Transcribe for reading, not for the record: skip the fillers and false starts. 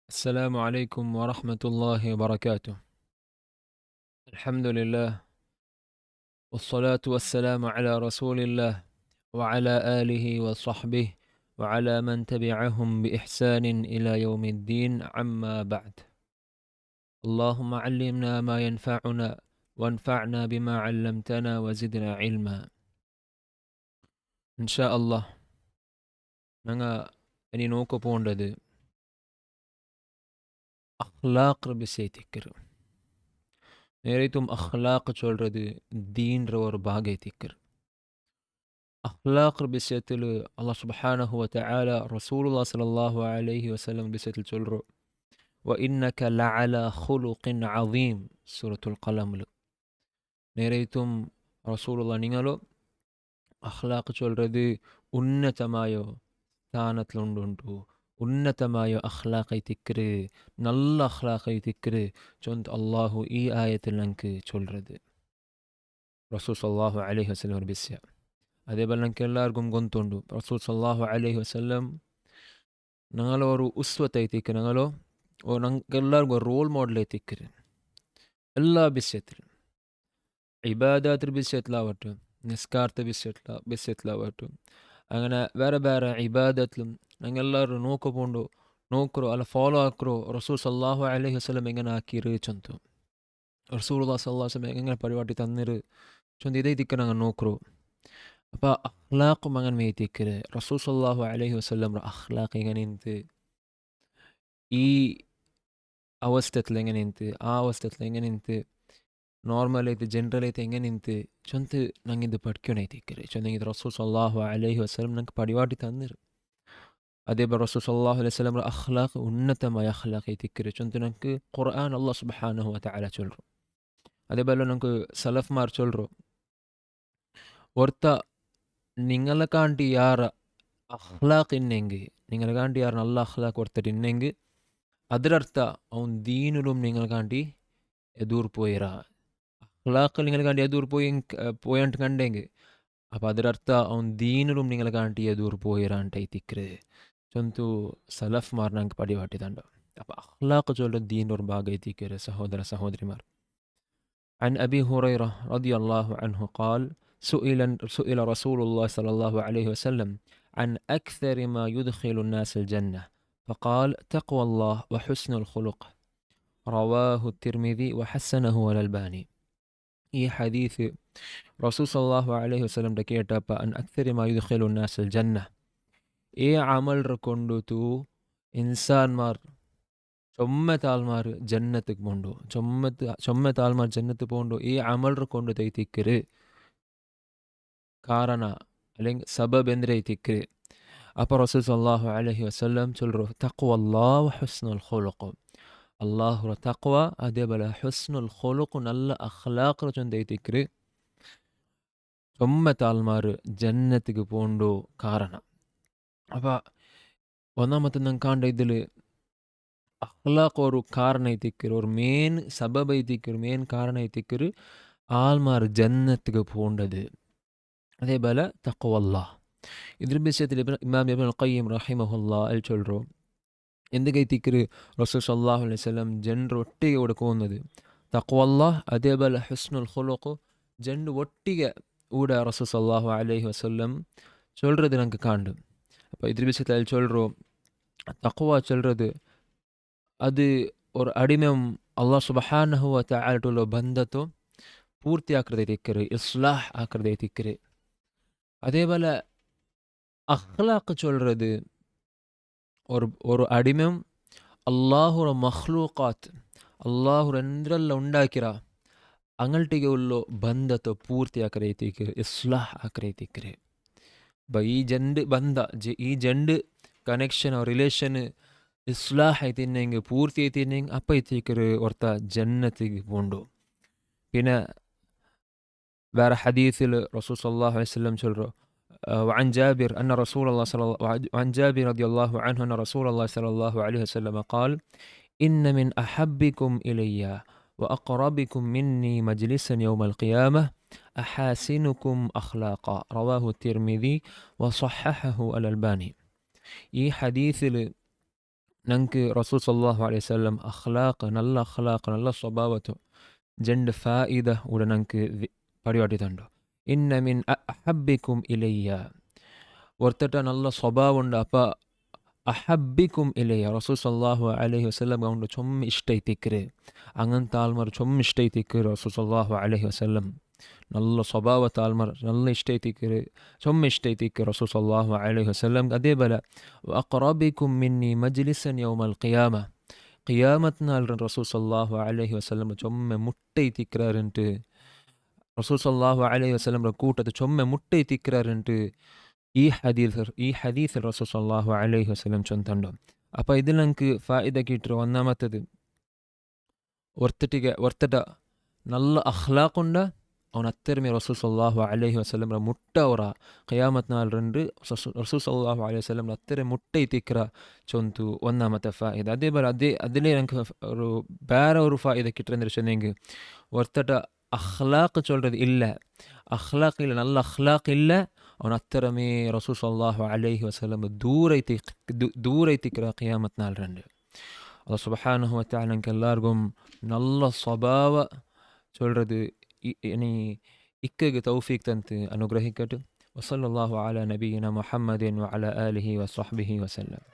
السلام عليكم ورحمة الله وبركاته. الحمد لله والصلاة والسلام على رسول الله وعلى آله وصحبه وعلى من تبعهم بإحسان إلى يوم الدين. عما بعد، اللهم علمنا ما ينفعنا وانفعنا بما علمتنا وزدنا علما. إن شاء الله நாங்கள் இனி நோக்க போன்றது அஹ்லாக் விஷயத்திற்கு. நேரைத்தும் அஹ்லாக் சொல்றது தீன்ற ஒரு பாகத்திற்கு. அஹ்லாக் விஷயத்தில் அல்லாஹ் சுப்ஹானஹு வ தஆலா ரசூலுல்லாஹ் ஸல்லல்லாஹு அலைஹி வஸல்லம் விஷயத்தில் சொல்றோம், வ இன்னக லஅலா ஹுலுகின் அஸீம், சூரத்துல் கலம்ல. நேரைத்தும் ரசூலுல்லாஹ் நீங்களோ அஹ்லாக் சொல்றது உன்னதமாயோ ஸ்தானத்தில் உண்டு, உன்னதமாயோ அஹ்லாக்கை திக்ரு, நல்ல அஹ்லாக்கை திக்ரு சொந்த அல்லாஹு ಈ ಆಯத்தில் ನಂಗೆ சொல்றது ರಸೂಲ್ ಸಲ್ಲಲ್ಲಾಹು ಅಲೈಹಿ ವಸಲ್ಲಂ ಅವ್ರ ವಿಷಯ. അതേപോലെ ഞങ്ങൾക്ക് എല്ലാവർക്കും ಗೊತ್ತುಂಟು റസൂൽ സല്ലല്ലാഹു അലൈഹി വസല്ലം ഞങ്ങളോ ഒരു ഉസ്വത്ത് ಐತಿಕ್ಕೆ, ഞങ്ങളോ ഞങ്ങൾക്ക് എല്ലാവർക്കും ഒരു റോൾ മോഡൽ ಐತಿಕ್ಕೆ. എല്ലാ വിഷയത്തിലും ഇബാദാത്തിൽ വിഷയത്തിലാവട്ടെ, നിസ്കാരത്തെ വിഷയത്തിലാവട്ടെ, അങ്ങനെ വേറെ വേറെ ഇബാദത്തിലും ഞങ്ങളെല്ലാവരും നോക്കറോ അല്ല ഫോളോ ആക്കറോ റസൂൽ സല്ലല്ലാഹു അലൈഹി വസല്ലം എങ്ങനെ ആക്കിರು ಚಂತು. റസൂലുള്ളാഹി സ്വല്ലല്ലാഹു അലൈഹി വസല്ലം എങ്ങനെ ಪರಿಪಾಟಿ ತನ್ನಿರು ಚಂದು ಇದೇ ದಿಕ್ಕ ഞങ്ങൾ ನೋಕರು. അപ്പോൾ അഖ്ലാഖും അങ്ങനെ മേത്തിക്കര് റസൂൽ സല്ലല്ലാഹു അലൈഹി വസല്ലം അഖ്ലാഖ് എങ്ങനെ നിന്ത് ഈ ಅವಸ್ಥೆತ್ಲ ಹೆಂಗೆ ನಿಂತು ಆ ಅವಸ್ಥೆತ್ಲ ಹೆಂಗೆ ನಿಂತು ನಾರ್ಮಲ್ ಐತೆ ಜನರಲ್ ಐತೆ ಹೆಂಗೆ ನಿಂತು ಚೊಂತ ನಂಗೆ ಇದು ಪಡ್ಕೊಂಡೈತಿಕ್ಕರಿ ಚೊಂದ ಇದು ರಸೂಲ್ ಸಲ್ಲಲ್ಲಾಹು ಅಲೈಹಿ ವಸಲ್ಲಂ ನಂಗೆ ಪಡಿವಾಟಿ ತಂದಿರು. അതേപോലെ റസൂൽ സല്ലല്ലാഹു അലൈഹി വസല്ലം അഖ്ലാഖ് ഉന്നതമായ അഖ്ലാഖ് ಐತಿಕ್ಕರಿ ಚೊಂತ ನಂಗೆ ഖുർആൻ അല്ലാഹ് സുബ്ഹാനഹു വ തആല ചൊല്ലರು. അതേപോലെ ನಂಗೆ സലഫ്മാർ ചൊല്ലರು, ஒருத்த നിങ്ങളെക്കാണ്ടി ಯಾರ ಅಖ್ಲಾಕ್ ಇನ್ನೆಂಗೆ, ನಿങ്ങളെക്കാണ്ടി ಯಾರು നല്ല ಅಖ್ಲಾಕ್ ಒರ್ತರು ಇನ್ನೆಂಗೆ ಅದರರ್ಥ ಅವನು ದೀನುലും നിങ്ങൾക്കാണ്ടി എദൂർ പോയിരാ. അഖ്ലാഖിൽ നിങ്ങൾക്കാണ്ടി എദൂർ പോയിട്ട് കണ്ടെങ്കിൽ അപ്പം ಅದರರ್ಥ ಅವನು ದೀನುലും നിങ്ങൾക്കാണ്ടി ಎದೂರ್ പോയിരാ ಅಂತ ಐತಿಕ್ರೆ ಚೊಂತು ಸಲಫ್ ಮಾರ್ ನಂಗೆ ಪಡಿವಾಟಿದಂಡ. അപ്പം ಅಖ್ಲಾಕ್ ಚೊಲ್ಲ ದೀನ್ ஒரு ಭಾಗ ಐತಿಕ್ರೆ ಸಹೋದರ ಸಹೋದರಿಮಾರ್. عن أبي هريرة رضي الله عنه قال سئل رسول الله صلى الله عليه وسلم عن أكثر ما يدخل الناس الجنة فقال تقوى الله وحسن الخلق. رواه الترمذي وحسنه الألباني. ഈ ഹദീസ് റസൂൽ സല്ലല്ലാഹു അലൈഹി വസല്ലം കേട്ടപ്പോൾ അൻ അക്സരി മാ യുദ്ഖിലു നാസൽ ജന്ന, ഈ അമൽറ കൊണ്ടുതു ഇൻസാൻമാർ ചൊമ്മത്താൽമാർ ജന്നത്തിക്ക് പോണ്ടു, ചൊമ്മത്താൽമാർ ജന്നത്ത് പോണ്ടു ഈ അമൽറ കൊണ്ട് തൈത്തിക്കര് ಕಾರಣ അല്ലെങ്കിൽ സബബ് എന്തിരൈത്തിക്ക്. അപ്പോൾ റസൂൽ സല്ലല്ലാഹു അലൈഹി വസല്ലം ചൊല്ലു തഖ്വല്ലാഹ് ഹുസ്നുൽ ഖുലുഖ്. അല്ലാഹുര തഖ്വ അതേപോലെ ഹുസ്നുൽ ഖുലുഖ് നല്ല അഖ്ലാഖ് ചൊന്തൈത്തിക്ക് ചൊമ്മത്താൽമാർ ജന്നത്തിക്ക് പോണ്ടു ಕಾರಣ. അപ്പോൾ ഒന്നാമത്തെ ನಂಗೆ ಕಾಂಡ ഇതിൽ ಅಖ್ಲಾಕ್ ഒരു ಕಾರಣ ಐತಿಕ್ಕರು, ஒரு ಮೇನ್ ಸಬಬ್ ಐತಿಕ್ಕರು, ಮೇನ್ ಕಾರಣ ಐತಿಕ್ಕರು ಆಲ್ಮಾರ್ ಜನ್ನತ್ತಿಗೆ போண்டது. അതേപോലെ തഖ്വല്ലാഹ്. ഇದ್ರ വിഷയത്തിൽ ഇമാം ഇബ്നുൽ ഖയ്യിം റഹിമഹുല്ലാഹ് ചൊല്ലു എന്തൊക്കെത്തിക്കര് റസൂൽ സല്ലല്ലാഹു അലൈഹി വസല്ലം ಜನರು ಒಟ್ಟಿಗೆ ಹುಡುಕುವುದು തഖ്വല്ലാഹ് അതേപോലെ ഹുസ്നുൽ ഖുലുഖ് ಜನರು ಒಟ್ಟಿಗೆ ಊಡ റസൂൽ സല്ലല്ലാഹു അലൈഹി വസല്ലം சொல்றது നമുക്ക് കാണ്ടു. അപ്പോൾ ഇದ್ರ വിഷയത്തിൽ ചൊല്ലു തഖ്വ ചൊല്றது അത് ഒരു അടിമം അല്ലാഹ് സുബ്ഹാനഹു വ തആലയുള്ള ബന്ധത്തെ പൂർത്തിയാക്കുന്നതിക്കര്, ഇസ്ലാഹ് ആക്കുന്നതിക്കര്. അതേപോലെ அஹ்லாக் சொல்றது ஒரு அடிமம் அல்லாஹுர மஹ்லூகாத், அல்லாஹுர ಎಂದ್ರೆಲ್ಲ ಉಂಡಾಕಿರ ಅಂಗಲ್ಟಿಗೆ ಉಳ್ಳೋ ಬಂಧತ ಪೂರ್ತಿ ಆಕರೈತಿಕ್ರೆ, ಇಸ್ಲಾಹ್ ಆಕರೈತಿಕ್ರೆ. ಈ ಜಂಡ್ ಬಂಧ ಈ ಜಂಡ್ ಕನೆಕ್ಷನ್ ರಿಲೇಷನ್ ಇಸ್ಲಾಹ್ ಐತಿನ್ನೆಂಗೆ ಪೂರ್ತಿ ಐತಿನ್ನೆಂಗೆ ಅಪ್ಪ ಐತಿಕ್ರೆ ಒರ್ತ ಜನ್ನತಿಗೆ പോണ്ടു. പിന്നെ വേറെ ഹദീസിൽ റസൂൽ സല്ലല്ലാഹു അലൈഹി വസല്ലം ചൊല്ലു وعن جابر رضي الله عنه أن رسول الله صلى الله عليه وسلم قال إن من أحبكم إلي وأقربكم مني مجلسا يوم القيامة أحاسنكم أخلاقا. رواه الترمذي وصححه الألباني. ഈ ഹദീസിൽ ನಂಗೆ ರಸೂಲ್ ಸಲ್ಲಲ್ಲಾಹು ಅಲೈಹಿ ವಸಲ್ಲಂ നല്ല അഖ്ലാഖ് നല്ല സ്വഭാവത്തോ ജണ്ട് ഫായിദ ഉടൻ ನಂಗೆ പരിപാടിതുണ്ടോ ഇന്ന മിൻ അഹബ്ബിക്കും ഇലയ്യ ഒർത്തട്ട നല്ല സ്വഭാവം ഉണ്ട് അപ്പ അഹബ്ബിക്കും ഇലയ്യ റസൂൽ സല്ലല്ലാഹു അലൈഹി വസല്ലം ഗൗണ്ട് ചൊമ്മ ഇഷ്ടൈത്തിക്കര് അങ്ങനത്തെ ആൾമാർ ചൊമ്മ ഇഷ്ടൈത്തിക്കര് റസൂൽ സല്ലല്ലാഹു അലൈഹി വസല്ലം നല്ല സ്വഭാവത്തെ ആൾമാർ നല്ല ഇഷ്ടൈത്തിക്കര് ചൊമ്മ ഇഷ്ടൈത്തിക്കര് റസൂൽ സല്ലല്ലാഹു അലൈഹി വസല്ലം അതേപോലെ അഖറബിക്കും മിന്നി മജ്ലിസൻ യൗമൽ ഖിയാമ ഖിയാമത്ത് നാൾ റസൂൽ സല്ലല്ലാഹു അലൈഹി വസല്ലം ചൊമ്മ മുട്ടൈത്തിക്കറാറുണ്ട് റസൂൽ സല്ലല്ലാഹു അലൈഹി വസല്ലം കൂട്ടത്തെ ചൊമ്മ മുട്ടൈത്തിക്കറാറുണ്ട് ഈ ഹദീസിൽ റസൂൽ സല്ലല്ലാഹു അലൈഹി വസല്ലം ചൊന്തണ്ടോ അപ്പോൾ ഇതിൽ നമുക്ക് ഫായിദ കിട്ടുക ഒന്നാമത്തത് ಒರ್ತಟ നല്ല അഖ്ലാഖുണ്ട് ಅವನ ಹತ್ತಿರಮೇ ರಸೂಲ್ ಸಲ್ಲಲ್ಲಾಹು ಅಲೈಹಿ ವಸಲ್ಲಂ ಮುಟ್ಟ ಅವರ ഖിയാമത്ത് നാൾ രണ്ട് റസൂൽ സല്ലല്ലാഹു അലൈഹി വസല്ലം ಹತ್ತಿರ മുട്ട തിക്ര ചൊന്തു ഒന്നാമത്തെ ഫായിദ അതേപോലെ അതിലേ ഞങ്ങൾക്ക് ഒരു ಬೇರೆ ഒരു ഫായിദ കിട്ടുന്ന சொன்னீங்க ஒருத்தட்ட அஹ்லாக் சொல்கிறது இல்லை அஹ்லாக் இல்லை நல்ல அஹ்லாக் இல்லை அவன் ಹತ್ತಿರமே ரசூல் சல்லல்லாஹு அலைஹி வஸல்லம் தூரைத்திக்கிற ഖിയാമത്ത് നാൾ രണ്ട് அல்லாஹ் சுப்ஹானஹு வ தஆலா எல்லாருக்கும் நல்ல സ്വഭാവ சொல்கிறது இனி இக்ககு தௌஃபீக் தந்து அனுகிரகிக்கட்டும் வஸல்லல்லாஹு அலா நபியினா முஹம்மதின் வ அலா ஆலிஹி வ ஸஹ்பிஹி வஸல்லம்